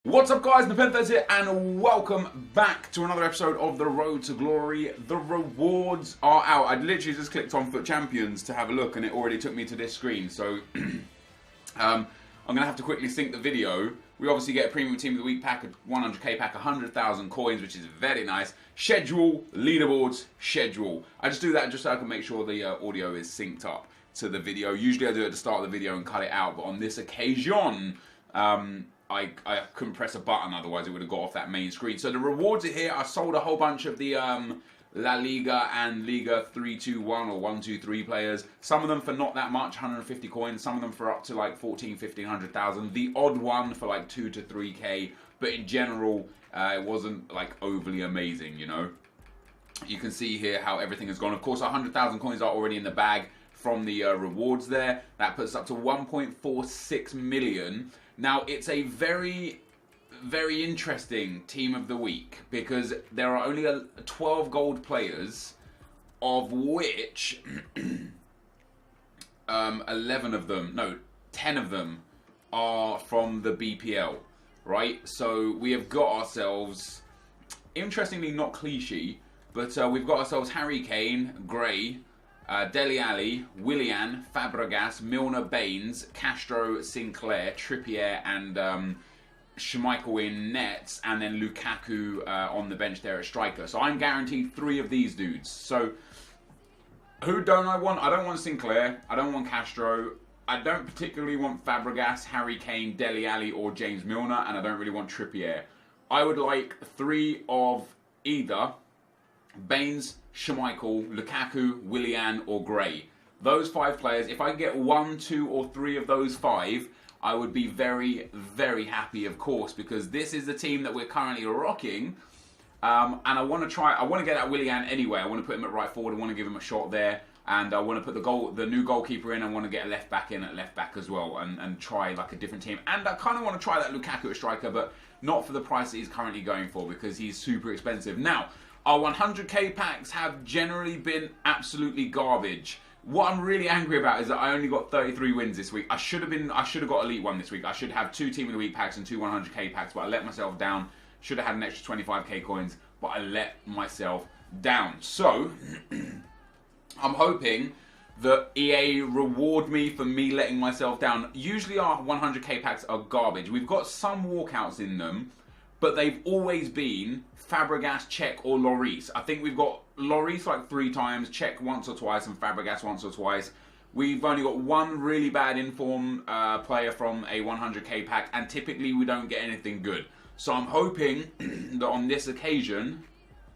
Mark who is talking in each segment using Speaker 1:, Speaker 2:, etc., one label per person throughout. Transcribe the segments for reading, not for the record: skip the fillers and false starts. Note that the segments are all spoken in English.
Speaker 1: What's up guys, NepentheZ here and welcome back to another episode of The Road to Glory. The rewards are out. I literally just clicked on FUT Champions to have a look and it already took me to this screen. So I'm going to have to quickly sync the video. We obviously get a Premium Team of the Week pack, a 100k pack, 100,000 coins, which is very nice. Schedule, leaderboards, schedule. I just do that just so I can make sure the audio is synced up to the video. Usually I do it at the start of the video and cut it out, but on this occasion, I couldn't press a button, otherwise it would have got off that main screen. So the rewards are here. I sold a whole bunch of the La Liga and Liga 3-2-1 or 1-2-3 players. Some of them for not that much, 150 coins. Some of them for up to like 14, 15, 100,000. The odd one for like 2 to 3k. But in general, it wasn't like overly amazing, you know. You can see here how everything has gone. Of course, 100,000 coins are already in the bag from the rewards there. That puts us up to 1.46 million. Now, it's a very, very interesting team of the week because there are only 12 gold players, of which 11 of them, no, 10 of them are from the BPL, right? So we have got ourselves, interestingly not cliche, but we've got ourselves Harry Kane, Gray, Dele Alli, Willian, Fabregas, Milner, Baines, Castro, Sinclair, Trippier, and Schmeichel in nets, and then Lukaku on the bench there at striker. So I'm guaranteed 3 of these dudes. So who don't I want? I don't want Sinclair. I don't want Castro. I don't particularly want Fabregas, Harry Kane, Dele Alli, or James Milner, and I don't really want Trippier. I would like 3 of either Baines, Schmeichel, Lukaku, Willian, or Gray. Those 5 players, if I get 1, 2, or 3 of those 5, I would be very, very happy, of course, because this is the team that we're currently rocking. And I want to get that Willian anyway. I want to put him at right forward. I want to give him a shot there. And I want to put the new goalkeeper in. I want to get a left back in at left back as well and try like a different team. And I kind of want to try that Lukaku at striker, but not for the price that he's currently going for because he's super expensive. Now, our 100k packs have generally been absolutely garbage. What I'm really angry about is that I only got 33 wins this week. I should have got Elite 1 this week. I should have 2 Team of the Week packs and 2 100k packs, but I let myself down. Should have had an extra 25k coins, but I let myself down. So, I'm hoping that EA reward me for me letting myself down. Usually our 100k packs are garbage. We've got some walkouts in them, but they've always been Fabregas, Cech, or Lloris. I think we've got Lloris like 3 times, Cech once or twice, and Fabregas once or twice. We've only got 1 really bad inform player from a 100k pack, and typically we don't get anything good. So I'm hoping that on this occasion,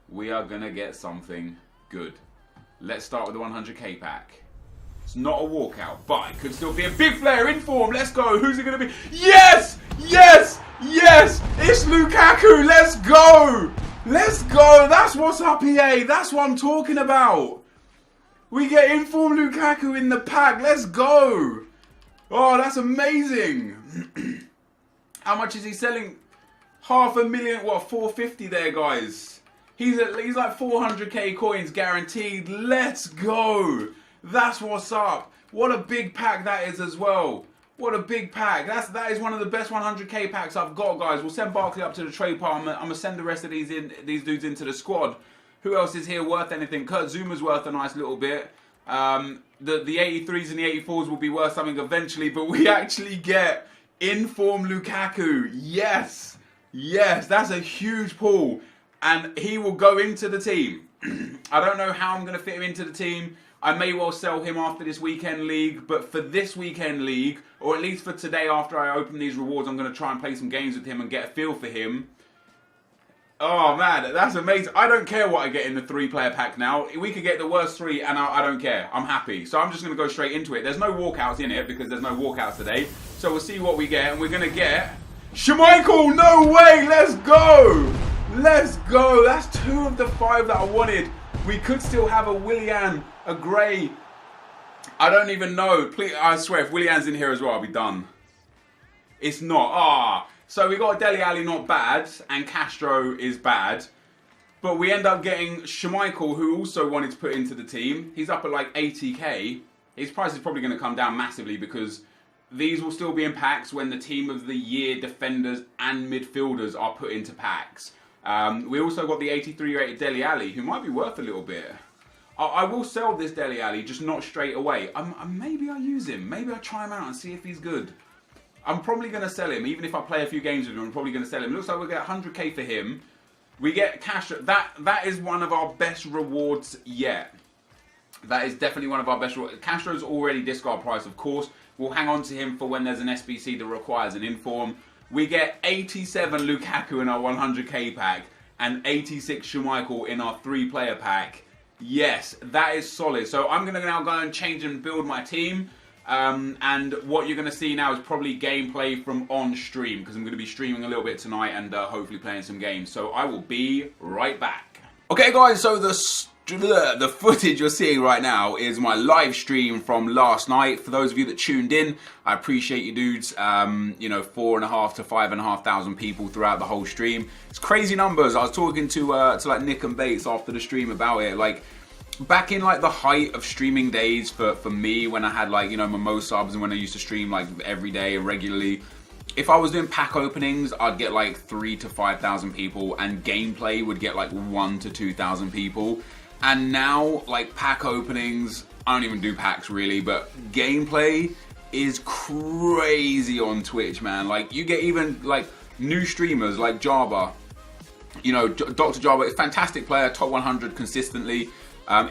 Speaker 1: we are going to get something good. Let's start with the 100k pack. It's not a walkout, but it could still be a big player in form. Let's go. Who's it going to be? Yes! Yes! Yes! It's Lukaku. Let's go! Let's go. That's what's up, EA. That's what I'm talking about. We get inform Lukaku in the pack. Let's go. Oh, that's amazing. How much is he selling? 500,000. What, 450 there, guys. He's like 400k coins guaranteed. Let's go. That's what's up. What a big pack that is as well. What a big pack. That is one of the best 100k packs I've got, guys. We'll send Barkley up to the trade pile. I'm going to send the rest of these dudes into the squad. Who else is here worth anything? Kurt Zuma's worth a nice little bit. The 83s and the 84s will be worth something eventually, but we actually get inform Lukaku. Yes. Yes, that's a huge pull. And he will go into the team. I don't know how I'm going to fit him into the team. I may well sell him after this weekend league, but for this weekend league, or at least for today after I open these rewards, I'm going to try and play some games with him and get a feel for him. Oh man, that's amazing. I don't care what I get in the 3-player pack now. We could get the worst 3 and I don't care. I'm happy. So I'm just going to go straight into it. There's no walkouts in it because there's no walkouts today. So we'll see what we get, and we're going to get Schmeichel. No way. Let's go. Let's go. That's 2 of the 5 that I wanted. We could still have a Willian, a Gray. I don't even know. Please, I swear, if Willian's in here as well, I'll be done. It's not. So we got Dele Alli, not bad, and Castro is bad. But we end up getting Schmeichel, who also wanted to put into the team. He's up at like 80k. His price is probably going to come down massively because these will still be in packs when the team of the year defenders and midfielders are put into packs. We also got the 83 rated Dele Alli, who might be worth a little bit. I will sell this Dele Alli, just not straight away. Maybe I use him. Maybe I try him out and see if he's good. I'm probably going to sell him. Even if I play a few games with him, I'm probably going to sell him. Looks like we'll get 100k for him. We get cash. That is one of our best rewards yet. That is definitely one of our best rewards. Castro's already discard price, of course. We'll hang on to him for when there's an SBC that requires an inform. We get 87 Lukaku in our 100k pack and 86 Schmeichel in our 3-player pack. Yes, that is solid. So I'm going to now go and change and build my team. And what you're going to see now is probably gameplay from on stream, because I'm going to be streaming a little bit tonight and hopefully playing some games. So I will be right back. Okay guys, so the footage you're seeing right now is my live stream from last night. For those of you that tuned in, I appreciate you dudes. You know, 4,500 to 5,500 people throughout the whole stream. It's crazy numbers. I was talking to like Nick and Bates after the stream about it. Like, back in like the height of streaming days for me, when I had like, you know, my Mo subs and when I used to stream like every day and regularly, if I was doing pack openings, I'd get like 3,000 to 5,000 people, and gameplay would get like 1,000 to 2,000 people. And now, like, pack openings, I don't even do packs really, but gameplay is crazy on Twitch, man. Like, you get even like new streamers like Java, you know, Dr. Java, fantastic player, top 100 consistently.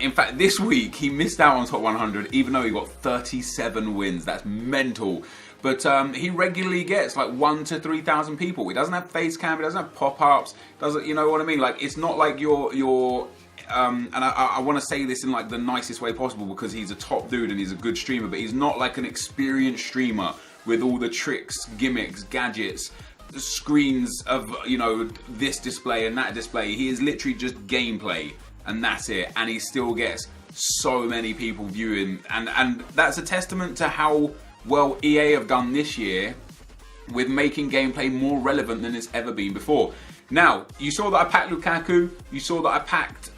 Speaker 1: In fact, this week he missed out on top 100, even though he got 37 wins. That's mental. But he regularly gets like 1,000 to 3,000 people. He doesn't have face cam, he doesn't have pop-ups, doesn't, you know what I mean? Like, it's not like you're and I want to say this in like the nicest way possible, because he's a top dude and he's a good streamer, but he's not like an experienced streamer with all the tricks, gimmicks, gadgets, the screens of, you know, this display and that display. He is literally just gameplay, and that's it. And he still gets so many people viewing, and that's a testament to how well EA have done this year with making gameplay more relevant than it's ever been before. Now, you saw that I packed Lukaku, you saw that I packed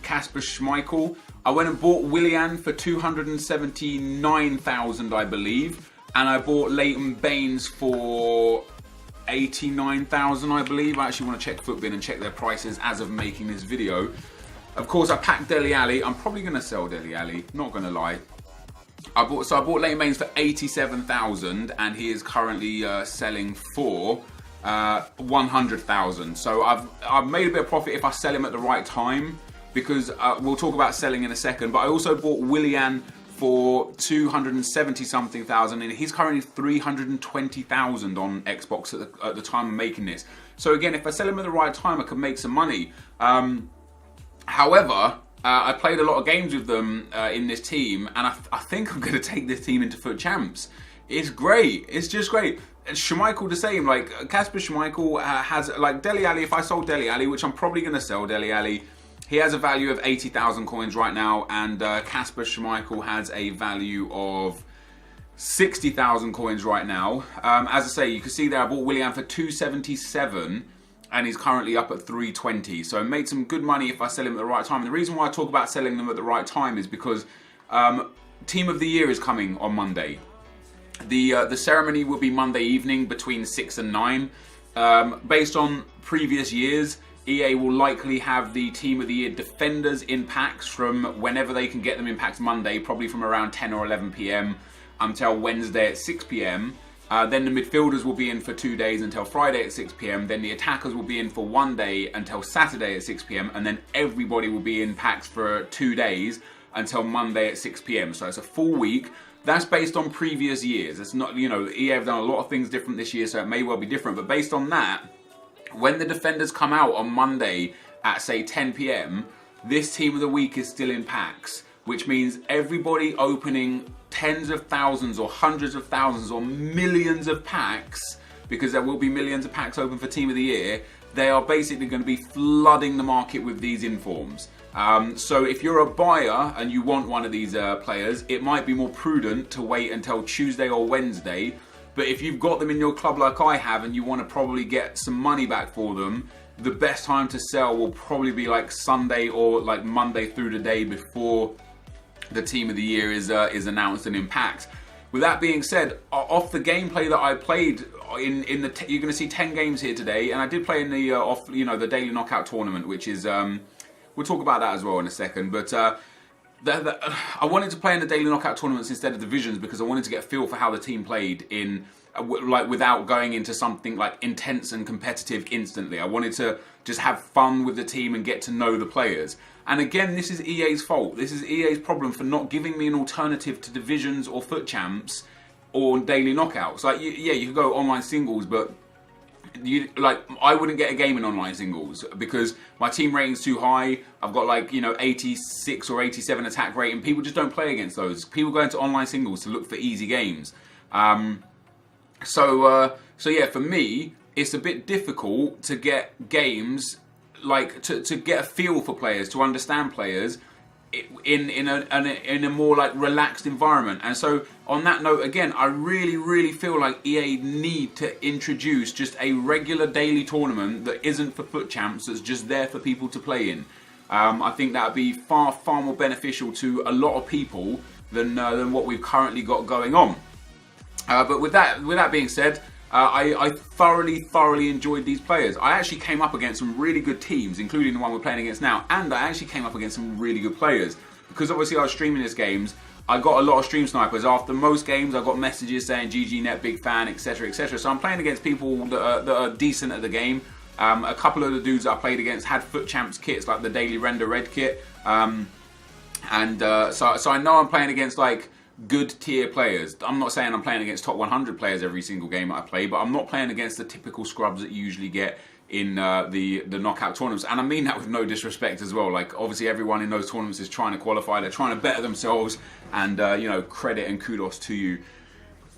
Speaker 1: Kasper Schmeichel. I went and bought Willian for 279,000, I believe, and I bought Leighton Baines for 89,000, I believe. I actually want to check Footbin and check their prices as of making this video. Of course, I packed Dele Alli. I'm probably going to sell Dele Alli, not going to lie. I bought Leighton Baines for 87,000, and he is currently selling for 100,000. So I've made a bit of profit if I sell him at the right time, because we'll talk about selling in a second. But I also bought Willian for 270 something thousand, and he's currently 320,000 on Xbox at the time of making this. So again, if I sell him at the right time, I can make some money. However, I played a lot of games with them in this team, and I think I'm going to take this team into FUT Champs. It's great. It's just great. Schmeichel the same. Like, Kasper Schmeichel has, like, Dele Alli. If I sold Dele Alli, which I'm probably going to sell Dele Alli, he has a value of 80,000 coins right now, and Kasper Schmeichel has a value of 60,000 coins right now. As I say, you can see there I bought Willian for 277. And he's currently up at 320. So I made some good money if I sell him at the right time. And the reason why I talk about selling them at the right time is because Team of the Year is coming on Monday. The ceremony will be Monday evening between 6 and 9. Based on previous years, EA will likely have the Team of the Year defenders in packs from whenever they can get them in packs Monday, probably from around 10 or 11 PM until Wednesday at 6 PM. Then the midfielders will be in for 2 days until Friday at 6 PM. Then the attackers will be in for 1 day until Saturday at 6 PM. And then everybody will be in packs for 2 days until Monday at 6 PM. So it's a full week. That's based on previous years. It's not, you know, EA have done a lot of things different this year, so it may well be different. But based on that, when the defenders come out on Monday at, say, 10 PM, this Team of the Week is still in packs, which means everybody opening tens of thousands or hundreds of thousands or millions of packs, because there will be millions of packs open for Team of the Year, they are basically going to be flooding the market with these informs. So if you're a buyer and you want one of these players, it might be more prudent to wait until Tuesday or Wednesday. But if you've got them in your club like I have and you want to probably get some money back for them, the best time to sell will probably be like Sunday or like Monday through the day before the Team of the Year is announced and in packs. with that being said, off the gameplay that I played in the you're going to see 10 games here today, and I did play in the the daily knockout tournament, which is we'll talk about that as well in a second, but. I wanted to play in the daily knockout tournaments instead of divisions because I wanted to get a feel for how the team played in without going into something like intense and competitive instantly. I wanted to just have fun with the team and get to know the players. And again, this is EA's fault. This is EA's problem for not giving me an alternative to divisions or FUT champs or daily knockouts. Like, yeah, you could go online singles, but I wouldn't get a game in online singles because my team rating's too high. I've got 86 or 87 attack rate, and people just don't play against those. People go into online singles to look for easy games. So yeah, for me, it's a bit difficult to get games to get a feel for players, to understand players in a more relaxed environment. And so on that note, again, I really feel like EA need to introduce just a regular daily tournament that isn't for FUT champs, that's just there for people to play in. I think that would be far more beneficial to a lot of people than what we've currently got going on. But with that being said, I thoroughly enjoyed these players. I actually came up against some really good teams, including the one we're playing against now, and I actually came up against some really good players. Because obviously I was streaming these games, I got a lot of stream snipers. After most games, I got messages saying GG net, big fan, etc, etc. So I'm playing against people that are decent at the game. A couple of the dudes that I played against had FUT champs kits, like the daily render red kit. So I know I'm playing against good tier players. I'm not saying I'm playing against top 100 players every single game that I play, but I'm not playing against the typical scrubs that you usually get in the knockout tournaments. And I mean that with no disrespect as well. Obviously everyone in those tournaments is trying to qualify, they're trying to better themselves, and credit and kudos to you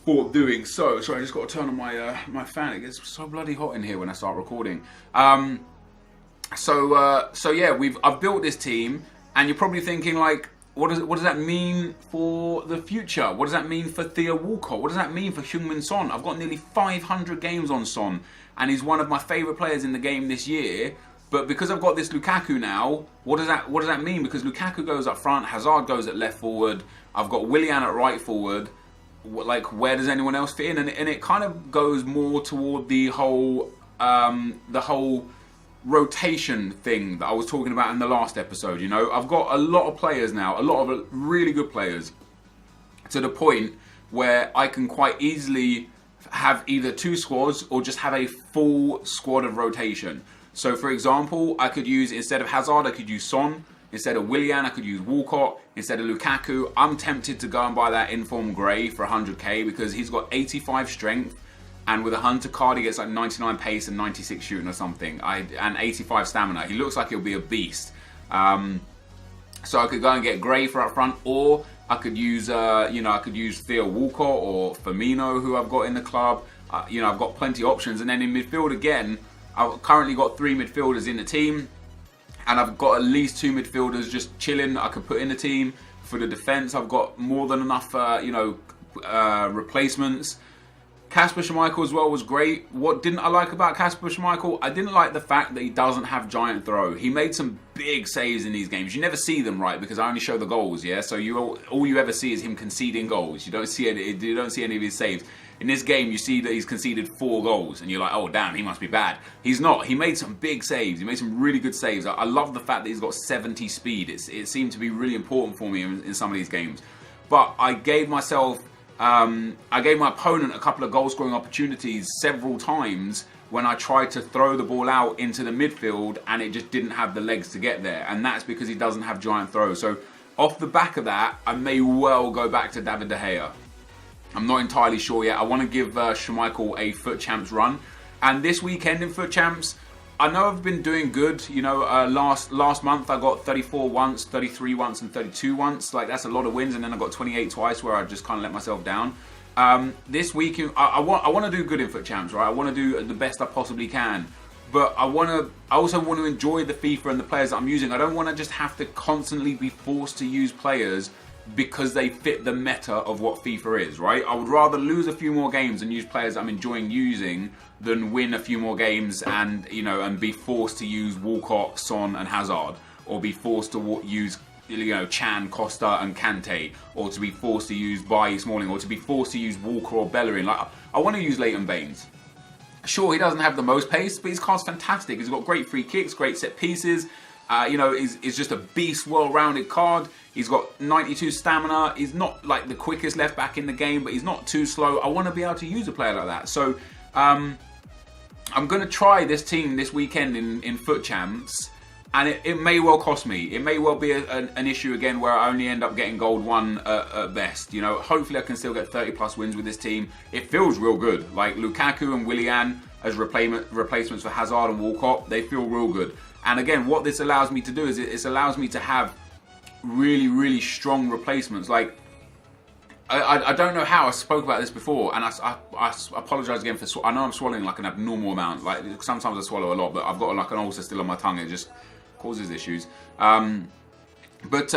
Speaker 1: for doing so. Sorry, I just got to turn on my fan. It gets so bloody hot in here when I start recording. So yeah, I've built this team, and you're probably thinking what does that mean for the future? What does that mean for Theo Walcott? What does that mean for Heung-min Son? I've got nearly 500 games on Son, and he's one of my favourite players in the game this year. But because I've got this Lukaku now, what does that mean? Because Lukaku goes up front, Hazard goes at left forward, I've got Willian at right forward. Where does anyone else fit in? And it kind of goes more toward the whole rotation thing that I was talking about in the last episode. I've got a lot of players now, a lot of really good players, to the point where I can quite easily have either two squads or just have a full squad of rotation. So for example, I could use, instead of Hazard, I could use Son. Instead of Willian, I could use Walcott. Instead of Lukaku, I'm tempted to go and buy that Inform Grey for 100k because he's got 85 strength, and with a hunter card he gets 99 pace and 96 shooting or something, and 85 stamina. He looks like he'll be a beast. So I could go and get Gray for up front, or I could use I could use Theo Walcott or Firmino, who I've got in the club. I've got plenty of options. And then in midfield again, I've currently got 3 midfielders in the team, and I've got at least 2 midfielders just chilling I could put in the team. For the defence, I've got more than enough replacements. Kasper Schmeichel as well was great. What didn't I like about Kasper Schmeichel? I didn't like the fact that he doesn't have giant throw. He made some big saves in these games. You never see them, right? Because I only show the goals, yeah? So all you ever see is him conceding goals. You don't see any of his saves. In this game, you see that he's conceded 4 goals, and you're like, oh, damn, he must be bad. He's not. He made some big saves. He made some really good saves. I love the fact that he's got 70 speed. It seemed to be really important for me in some of these games. But I gave my opponent a couple of goal-scoring opportunities several times when I tried to throw the ball out into the midfield, and it just didn't have the legs to get there. And that's because he doesn't have giant throws. So off the back of that, I may well go back to David De Gea. I'm not entirely sure yet. I want to give Schmeichel a FUT Champs run. And this weekend in FUT Champs, I know I've been doing good. Last month I got 34 once, 33 once, and 32 once. That's a lot of wins. And then I got 28 twice, where I just kind of let myself down. This week, I want to do good in FUT Champs, right? I want to do the best I possibly can. But I also want to enjoy the FIFA and the players that I'm using. I don't want to just have to constantly be forced to use players because they fit the meta of what FIFA is, right? I would rather lose a few more games and use players I'm enjoying using than win a few more games and be forced to use Walcott, Son, and Hazard, or be forced to use Chan, Costa and Kante, or to be forced to use Bailly Smalling, or to be forced to use Walker or Bellerin. Like, I want to use Leighton Baines. Sure, he doesn't have the most pace, but his car's fantastic. He's got great free kicks, great set pieces. He's just a beast, well-rounded card. He's got 92 stamina. He's not like the quickest left back in the game, but he's not too slow. I want to be able to use a player like that. So I'm going to try this team this weekend in FUT Champs, and it may well cost me. It may well be an issue again where I only end up getting gold 1 at best. Hopefully I can still get 30 plus wins with this team. It feels real good. Like Lukaku and Willian as replacements for Hazard and Walcott, they feel real good. And again, what this allows me to do is it allows me to have really, really strong replacements. Like, I don't know how I spoke about this before, and I apologise again for. I know I'm swallowing like an abnormal amount. Like sometimes I swallow a lot, but I've got like an ulcer still on my tongue. It just causes issues. With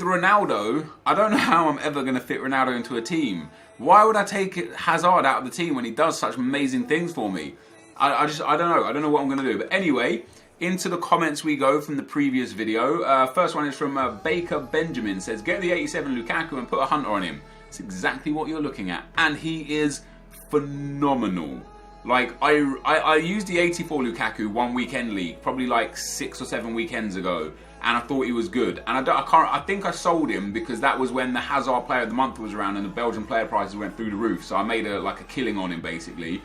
Speaker 1: Ronaldo, I don't know how I'm ever going to fit Ronaldo into a team. Why would I take Hazard out of the team when he does such amazing things for me? I don't know. I don't know what I'm going to do. But anyway, into the comments we go from the previous video. First one is from Baker Benjamin. Says, get the 87 Lukaku and put a Hunter on him. It's exactly what you're looking at. And he is phenomenal. Like, I used the 84 Lukaku one weekend league, probably like 6 or 7 weekends ago. And I thought he was good. And I think I sold him because that was when the Hazard Player of the Month was around and the Belgian player prices went through the roof. So I made a killing on him, basically.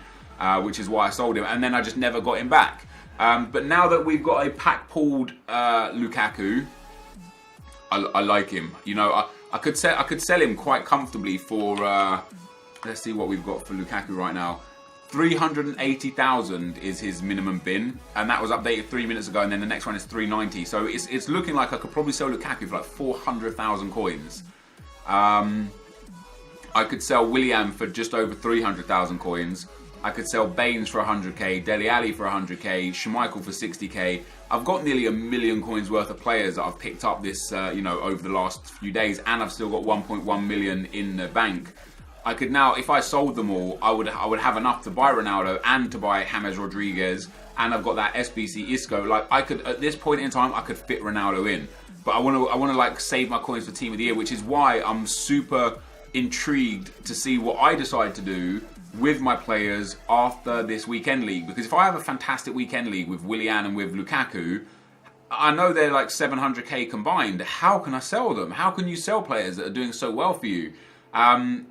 Speaker 1: Which is why I sold him, and then I just never got him back. But now that we've got a pack-pulled Lukaku, I like him. I could sell him quite comfortably for. Let's see what we've got for Lukaku right now. 380,000 is his minimum bin, and that was updated 3 minutes ago. And then the next one is 390. So it's looking like I could probably sell Lukaku for like 400,000 coins. I could sell Willian for just over 300,000 coins. I could sell Baines for 100k, Dele Alli for 100k, Schmeichel for 60k. I've got nearly 1 million coins worth of players that I've picked up this, over the last few days, and I've still got 1.1 million in the bank. I could now, if I sold them all, I would have enough to buy Ronaldo and to buy James Rodriguez, and I've got that SBC Isco. Like, I could, at this point in time, I could fit Ronaldo in, but I want to like save my coins for Team of the Year, which is why I'm super intrigued to see what I decide to do with my players after this weekend league. Because if I have a fantastic weekend league with Willian and with Lukaku, I know they're like 700k combined. How can I sell them? How can you sell players that are doing so well for you? And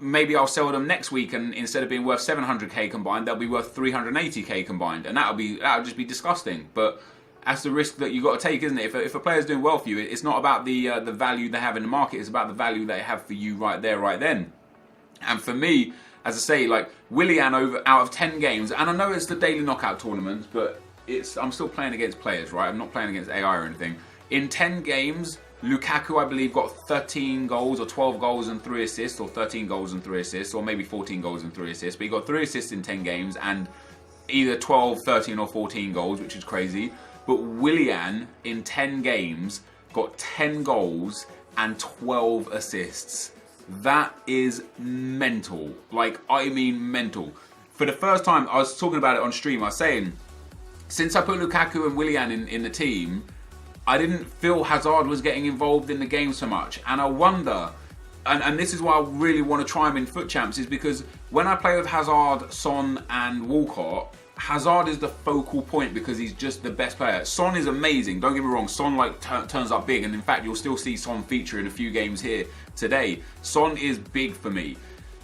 Speaker 1: maybe I'll sell them next week, and instead of being worth 700k combined, they'll be worth 380k combined, and that'll just be disgusting. But that's the risk that you got to take, isn't it? If a player's doing well for you, it's not about the value they have in the market. It's about the value they have for you right there, right then. And for me, as I say, like Willian out of 10 games, and I know it's the daily knockout tournaments, but I'm still playing against players, right? I'm not playing against AI or anything. In 10 games, Lukaku, I believe, got 13 goals or 12 goals and 3 assists, or 13 goals and 3 assists, or maybe 14 goals and 3 assists. But he got 3 assists in 10 games and either 12, 13 or 14 goals, which is crazy. But Willian, in 10 games, got 10 goals and 12 assists. That is mental. Like, I mean mental. For the first time, I was talking about it on stream, I was saying, since I put Lukaku and Willian in the team, I didn't feel Hazard was getting involved in the game so much. And I wonder, and this is why I really want to try him in FUT Champs, is because when I play with Hazard, Son and Walcott, Hazard is the focal point because he's just the best player. Son is amazing, don't get me wrong. Son turns up big, and in fact you'll still see Son feature in a few games here today. Son is big for me.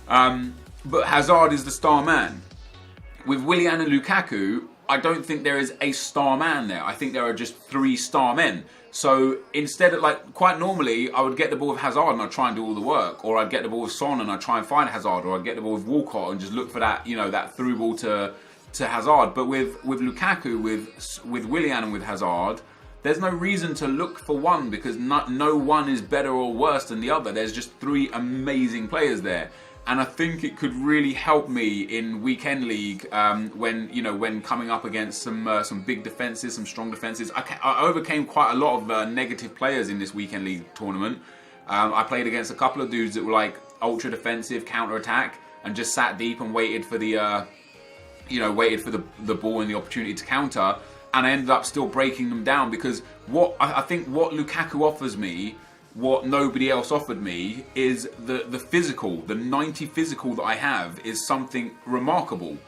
Speaker 1: But Hazard is the star man. With Willian and Lukaku, I don't think there is a star man there. I think there are just 3 star men. So instead of, like, quite normally, I would get the ball with Hazard and I'd try and do all the work. Or I'd get the ball with Son and I'd try and find Hazard. Or I'd get the ball with Walcott and just look for that, that through ball to Hazard. But with Lukaku, with Willian and with Hazard, there's no reason to look for one because no one is better or worse than the other. There's just 3 amazing players there. And I think it could really help me in weekend league when coming up against some big defenses, some strong defenses. I overcame quite a lot of negative players in this weekend league tournament. I played against a couple of dudes that were like ultra defensive, counter attack, and just sat deep and waited for the ball and the opportunity to counter. and I ended up still breaking them down because I think what Lukaku offers me, what nobody else offered me, is the physical, the 90 physical that I have is something remarkable.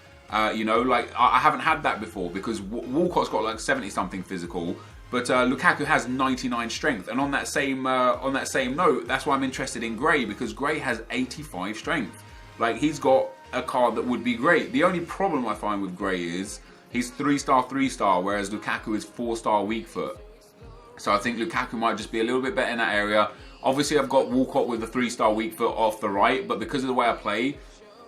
Speaker 1: You know, like I haven't had that before because Walcott's got like 70 something physical, but Lukaku has 99 strength. And on that same note, that's why I'm interested in Gray, because Gray has 85 strength. Like, he's got a card that would be great. The only problem I find with Gray is he's 3-star, 3-star, whereas Lukaku is 4-star weak foot. So I think Lukaku might just be a little bit better in that area. Obviously, I've got Walcott with a 3-star weak foot off the right, but because of the way I play,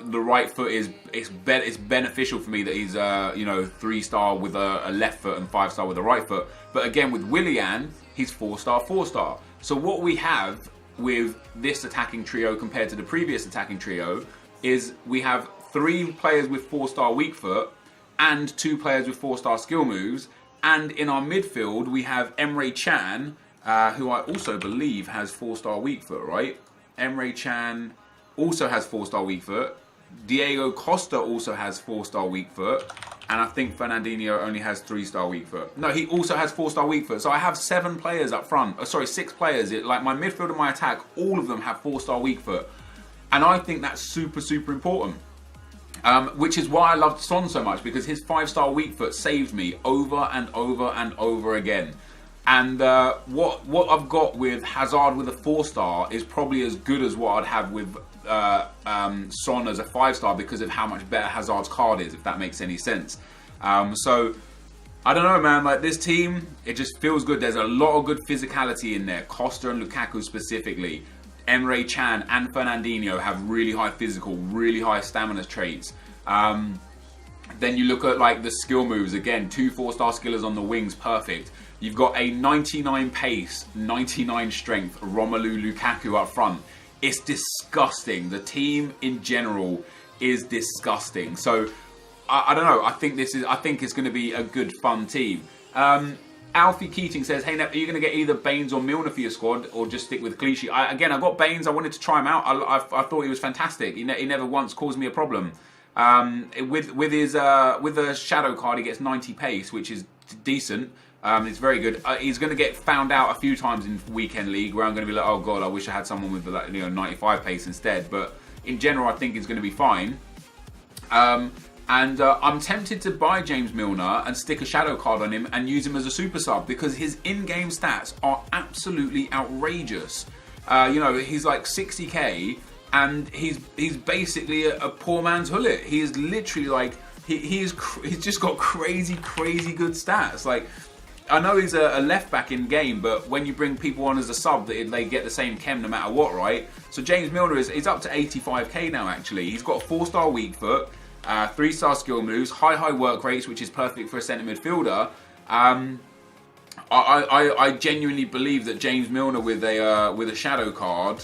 Speaker 1: the right foot it's beneficial for me that he's you know, 3-star with a left foot and 5-star with a right foot. But again, with Willian, he's 4-star, 4-star. So what we have with this attacking trio compared to the previous attacking trio is we have 3 players with 4-star weak foot and 2 players with 4-star skill moves. And in our midfield, we have Emre Can, who I also believe has 4-star weak foot, right? Emre Can also has 4-star weak foot. Diego Costa also has 4-star weak foot. And I think Fernandinho only has 3-star weak foot. No, he also has 4-star weak foot. So I have 7 players up front. Oh, sorry, 6 players. Like my midfield and my attack, all of them have 4-star weak foot. And I think that's super, super important. Which is why I loved Son so much, because his 5-star weak foot saved me over and over and over again. And what I've got with Hazard with a 4-star is probably as good as what I'd have with Son as a 5-star, because of how much better Hazard's card is, if that makes any sense. So I don't know, man, like this team, it just feels good. There's a lot of good physicality in there. Costa and Lukaku specifically. Emre Can and Fernandinho have really high physical, really high stamina traits. Then you look at like the skill moves, again, 2 4-star skillers on the wings, perfect. You've got a 99 pace, 99 strength Romelu Lukaku up front. It's disgusting. The team in general is disgusting. So I don't know. I think it's going to be a good, fun team. Alfie Keating says, hey, Nep, are you going to get either Baines or Milner for your squad, or just stick with Clichy? Again, I got Baines. I wanted to try him out. I thought he was fantastic. He never once caused me a problem. With a shadow card, he gets 90 pace, which is decent. It's very good. He's going to get found out a few times in weekend league, where I'm going to be like, oh god, I wish I had someone with 95 pace instead. But in general, I think he's going to be fine. And I'm tempted to buy James Milner and stick a shadow card on him and use him as a super sub, because his in-game stats are absolutely outrageous. You know, he's like 60k and he's basically a poor man's Hullet. He is literally like, he's just got crazy good stats. Like, I know he's a left back in game, but when you bring people on as a sub, they get the same chem no matter what, right? So James Milner is up to 85k now, actually. He's got a 4-star weak foot, 3-star skill moves, high work rates, which is perfect for a centre midfielder. I genuinely believe that James Milner with a shadow card.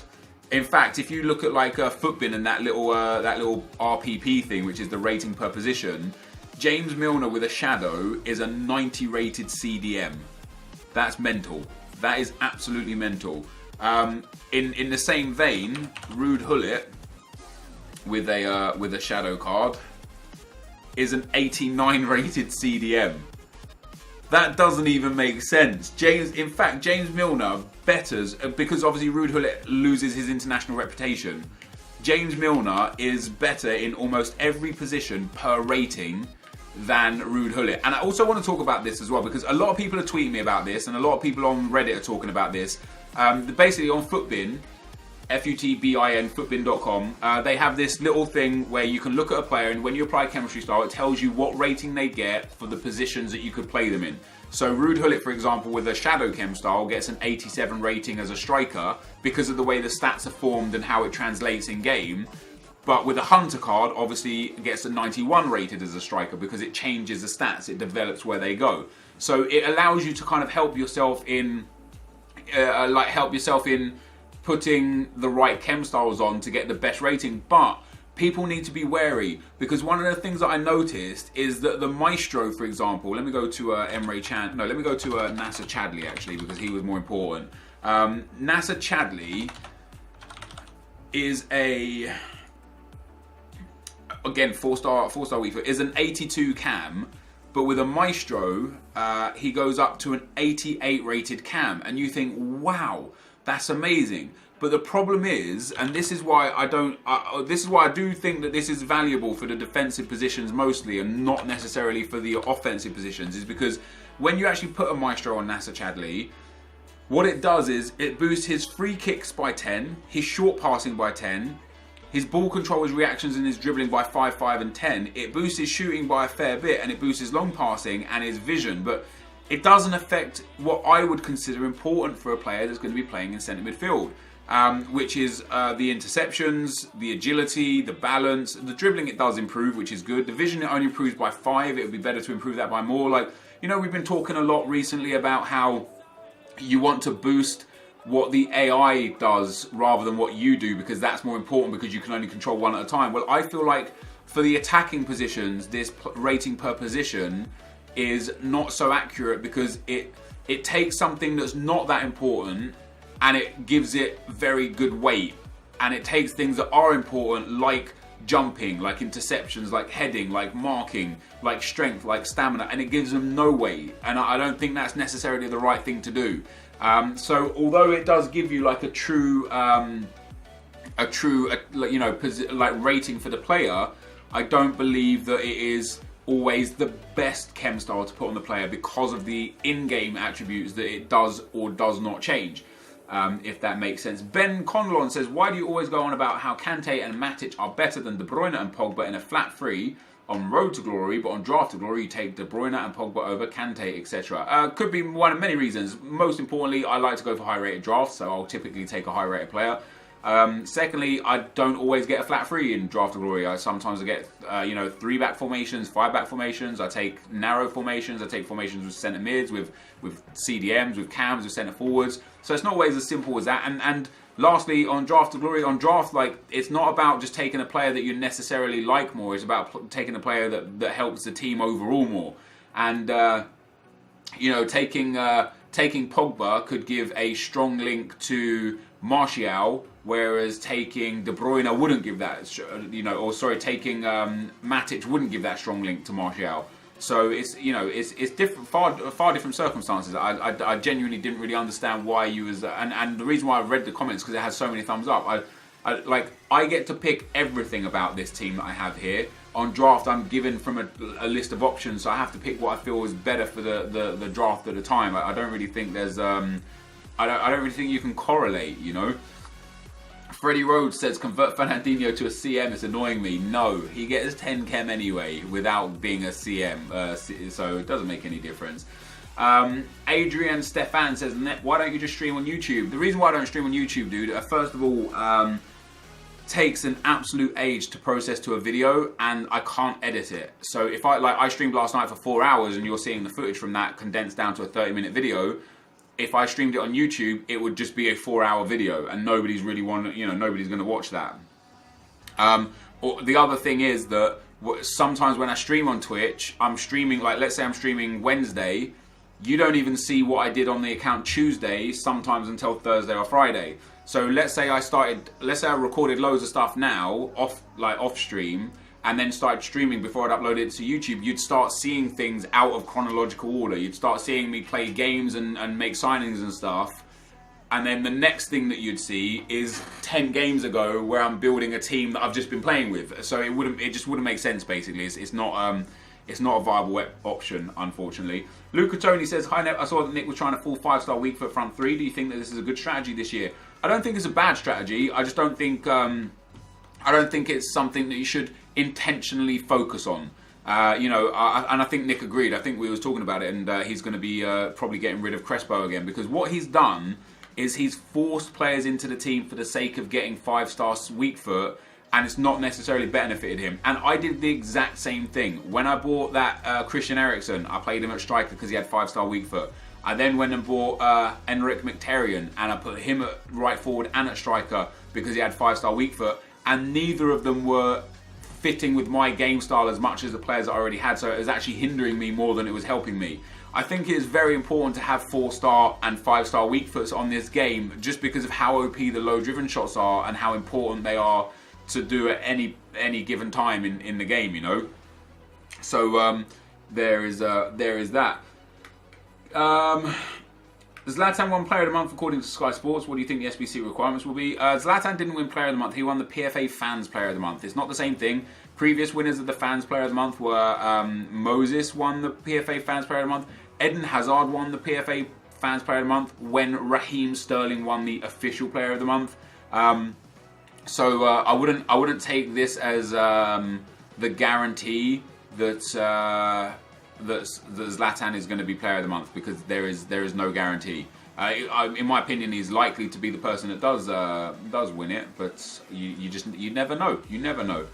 Speaker 1: In fact, if you look at like a FUT and that little RPP thing, which is the rating per position, James Milner with a shadow is a 90 rated CDM. That's mental. That is absolutely mental. In the same vein, Ruud Hullet with a shadow card is an 89 rated CDM. That doesn't even make sense. In fact, James Milner betters, because obviously Ruud Hullet loses his international reputation. James Milner is better in almost every position per rating than Ruud Hullet. And I also want to talk about this as well, because a lot of people are tweeting me about this, and a lot of people on Reddit are talking about this. Basically on FUTBin, FUTBIN, FUTBin.com, they have this little thing where you can look at a player, and when you apply chemistry style, it tells you what rating they get for the positions that you could play them in. So Ruud Hullet, for example, with a shadow chem style, gets an 87 rating as a striker because of the way the stats are formed and how it translates in game. But with a hunter card, obviously it gets a 91 rated as a striker because it changes the stats, it develops where they go. So it allows you to kind of help yourself in putting the right chem styles on to get the best rating. But people need to be wary, because one of the things that I noticed is that the Maestro, for example, let me go to Emre Can, no, let me go to Nasser Chadli actually, because he was more important. Nasser Chadli is again, 4-star weak foot, is an 82 cam, But with a Maestro, he goes up to an 88 rated cam, and you think, wow, that's amazing. But the problem is, and this is why I don't, this is why I do think that this is valuable for the defensive positions mostly, and not necessarily for the offensive positions, is because when you actually put a Maestro on Nacer Chadli, what it does is it boosts his free kicks by 10, his short passing by 10, his ball control, his reactions and his dribbling by 5, 5 and 10. It boosts his shooting by a fair bit, and it boosts his long passing and his vision. But it doesn't affect what I would consider important for a player that's going to be playing in centre midfield, which is the interceptions, the agility, the balance. The dribbling it does improve, which is good. The vision it only improves by 5. It would be better to improve that by more. Like, you know, we've been talking a lot recently about how you want to boost what the AI does rather than what you do, because that's more important, because you can only control one at a time. Well, I feel like for the attacking positions, this rating per position is not so accurate, because it takes something that's not that important and it gives it very good weight, and it takes things that are important, like jumping, like interceptions, like heading, like marking, like strength, like stamina, and it gives them no weight. And I don't think that's necessarily the right thing to do. So although it does give you like a true you know, like rating for the player, I don't believe that it is always the best chem style to put on the player, because of the in-game attributes that it does or does not change. If that makes sense. Ben Conlon says, why do you always go on about how Kante and Matic are better than De Bruyne and Pogba in a flat free on road to glory, but on draft to glory you take De Bruyne and Pogba over Kante, etc. Could be one of many reasons. Most importantly, I like to go for high rated drafts, so I'll typically take a high rated player. Secondly, I don't always get a flat free in draft to glory. Sometimes I get you know, 3-back formations, 5-back formations. I take narrow formations. I take formations with centre mids, with CDMs, with cams, with centre forwards. So it's not always as simple as that. And lastly, on draft to glory, on draft, like, it's not about just taking a player that you necessarily like more. It's about taking a player that helps the team overall more. And you know, taking Pogba could give a strong link to Martial, whereas taking De Bruyne wouldn't give that, you know, or sorry, taking Matic wouldn't give that strong link to Martial. So it's, you know, it's different, far different circumstances. I genuinely didn't really understand why you was, and the reason why I read the comments, because it has so many thumbs up. I get to pick everything about this team that I have here. On draft, I'm given from a list of options, so I have to pick what I feel is better for the draft at the time. I don't really think there's I don't really think you can correlate, you know. Freddie Rhodes says, convert Fernandinho to a CM, it's annoying me. No, he gets 10 chem anyway without being a CM, so it doesn't make any difference. Adrian Stefan says, why don't you just stream on YouTube? The reason why I don't stream on YouTube, dude, first of all, takes an absolute age to process to a video, and I can't edit it. So if I streamed last night for 4 hours and you're seeing the footage from that condensed down to a 30-minute video, if I streamed it on YouTube, it would just be a 4-hour video, and nobody's really nobody's going to watch that. Or the other thing is that sometimes when I stream on Twitch, I'm streaming, like, let's say I'm streaming Wednesday, you don't even see what I did on the account Tuesday, sometimes until Thursday or Friday. So let's say I recorded loads of stuff now off stream, and then started streaming before I'd upload it to YouTube, you'd start seeing things out of chronological order. You'd start seeing me play games and make signings and stuff. And then the next thing that you'd see is 10 games ago where I'm building a team that I've just been playing with. So it just wouldn't make sense, basically. It's not a viable option, unfortunately. Luca Tony says, hi Nep, I saw that Nick was trying a full 5-star week foot front 3. Do you think that this is a good strategy this year? I don't think it's a bad strategy. I just don't think it's something that you should intentionally focus on. And I think Nick agreed. I think we was talking about it, and he's going to be probably getting rid of Crespo again, because what he's done is he's forced players into the team for the sake of getting 5-star weak foot, and it's not necessarily benefited him. And I did the exact same thing. When I bought that Christian Eriksen, I played him at striker because he had 5-star weak foot. I then went and bought Enric Mkhitaryan, and I put him at right forward and at striker because he had 5-star weak foot, and neither of them were fitting with my game style as much as the players I already had, so it was actually hindering me more than it was helping me. I think it is very important to have 4-star and 5-star weak foots on this game, just because of how OP the low driven shots are and how important they are to do at any given time in the game, you know. So there is that. Zlatan won Player of the Month according to Sky Sports. What do you think the SBC requirements will be? Zlatan didn't win Player of the Month. He won the PFA Fans Player of the Month. It's not the same thing. Previous winners of the Fans Player of the Month were Moses won the PFA Fans Player of the Month. Eden Hazard won the PFA Fans Player of the Month when Raheem Sterling won the official Player of the Month. So I wouldn't take this as the guarantee that that Zlatan is going to be Player of the Month, because there is no guarantee. In my opinion, he's likely to be the person that does win it, but you never know. You never know.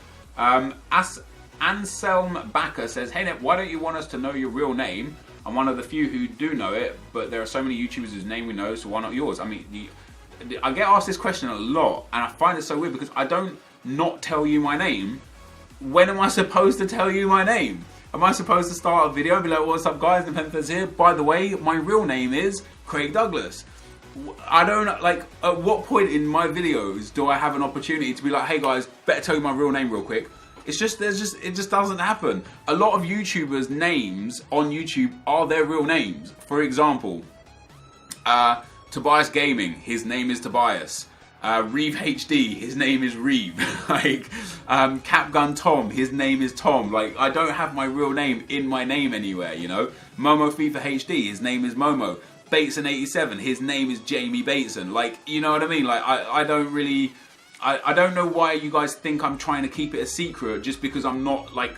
Speaker 1: Anselm Backer says, "Hey Nep, why don't you want us to know your real name? I'm one of the few who do know it, but there are so many YouTubers whose name we know, so why not yours?" I mean, I get asked this question a lot, and I find it so weird because I don't not tell you my name. When am I supposed to tell you my name? Am I supposed to start a video and be like, "What's up guys, NepentheZ here. By the way, my real name is Craig Douglas." I don't, like, at what point in my videos do I have an opportunity to be like, "Hey guys, better tell you my real name real quick"? It just doesn't happen. A lot of YouTubers' names on YouTube are their real names. For example, Tobias Gaming, his name is Tobias. Reeve HD, his name is Reeve. Like, Capgun Tom, his name is Tom. Like, I don't have my real name in my name anywhere, you know. Momo FIFA HD, his name is Momo. Bateson87, his name is Jamie Bateson. Like, you know what I mean? Like, I don't really, I don't know why you guys think I'm trying to keep it a secret just because I'm not, like,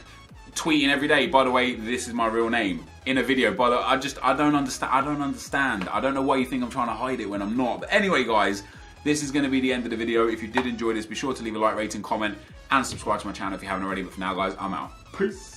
Speaker 1: tweeting every day, "By the way, this is my real name," in a video. But I don't understand. I don't know why you think I'm trying to hide it when I'm not. But anyway, guys, this is going to be the end of the video. If you did enjoy this, be sure to leave a like, rating, comment, and subscribe to my channel if you haven't already. But for now, guys, I'm out. Peace.